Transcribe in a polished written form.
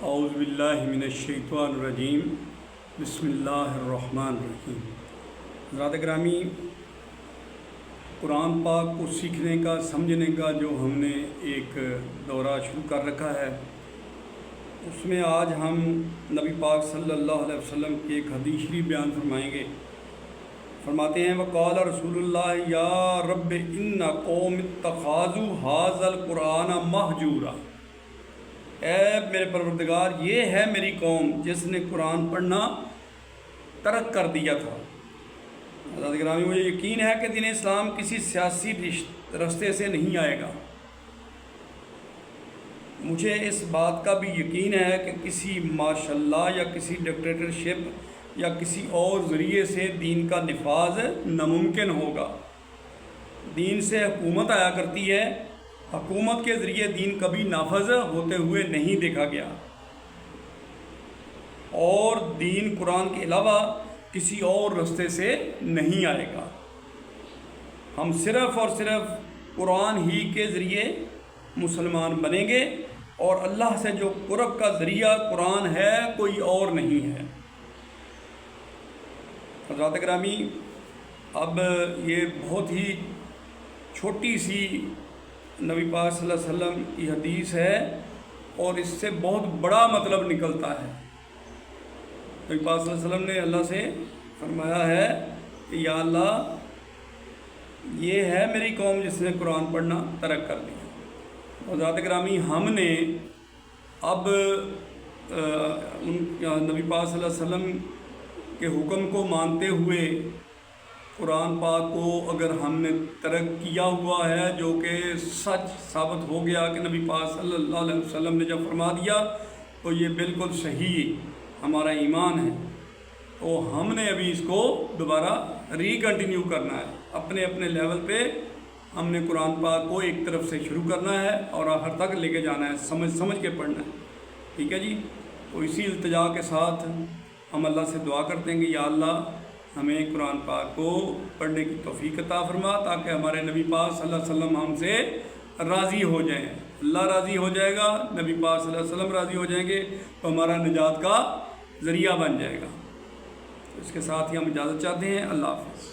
اعوذ باللہ من الشیطان الرجیم بسم اللہ الرحمن الرحیم۔ حضرات گرامی، قرآن پاک کو سیکھنے کا سمجھنے کا جو ہم نے ایک دورہ شروع کر رکھا ہے، اس میں آج ہم نبی پاک صلی اللہ علیہ وسلم کی ایک حدیث شریف بیان فرمائیں گے۔ فرماتے ہیں وقال رسول اللہ یا رب ان قوم اتخذوا ھذا القرآن مہجورا، اے میرے پروردگار یہ ہے میری قوم جس نے قرآن پڑھنا ترک کر دیا تھا۔ حضرات گرامی، مجھے یقین ہے کہ دین اسلام کسی سیاسی رستے سے نہیں آئے گا۔ مجھے اس بات کا بھی یقین ہے کہ کسی ماشاء اللہ یا کسی ڈکٹیٹرشپ یا کسی اور ذریعے سے دین کا نفاذ ناممکن ہوگا۔ دین سے حکومت آیا کرتی ہے، حکومت کے ذریعے دین کبھی نافذ ہوتے ہوئے نہیں دیکھا گیا، اور دین قرآن کے علاوہ کسی اور رستے سے نہیں آئے گا۔ ہم صرف اور صرف قرآن ہی کے ذریعے مسلمان بنیں گے، اور اللہ سے جو قرب کا ذریعہ قرآن ہے کوئی اور نہیں ہے۔ حضرات گرامی، اب یہ بہت ہی چھوٹی سی نبی پاک صلی اللہ علیہ وسلم کی حدیث ہے، اور اس سے بہت بڑا مطلب نکلتا ہے۔ نبی پاک صلی اللہ علیہ وسلم نے اللہ سے فرمایا ہے کہ یا اللہ یہ ہے میری قوم جس نے قرآن پڑھنا ترک کر دیا۔ حضرات گرامی، ہم نے اب نبی پاک صلی اللہ علیہ وسلم کے حکم کو مانتے ہوئے قرآن پاک کو اگر ہم نے ترک کیا ہوا ہے، جو کہ سچ ثابت ہو گیا کہ نبی پاک صلی اللہ علیہ وسلم نے جب فرما دیا تو یہ بالکل صحیح ہمارا ایمان ہے، تو ہم نے ابھی اس کو دوبارہ کنٹینیو کرنا ہے۔ اپنے اپنے لیول پہ ہم نے قرآن پاک کو ایک طرف سے شروع کرنا ہے اور آخر تک لے کے جانا ہے، سمجھ کے پڑھنا ہے۔ ٹھیک ہے جی؟ تو اسی التجا کے ساتھ ہم اللہ سے دعا کرتے ہیں کہ یا اللہ ہمیں قرآن پاک کو پڑھنے کی توفیق عطا فرما، تاکہ ہمارے نبی پاک صلی اللہ علیہ وسلم ہم سے راضی ہو جائیں۔ اللہ راضی ہو جائے گا، نبی پاک صلی اللہ علیہ وسلم راضی ہو جائیں گے، تو ہمارا نجات کا ذریعہ بن جائے گا۔ اس کے ساتھ ہی ہم اجازت چاہتے ہیں۔ اللہ حافظ۔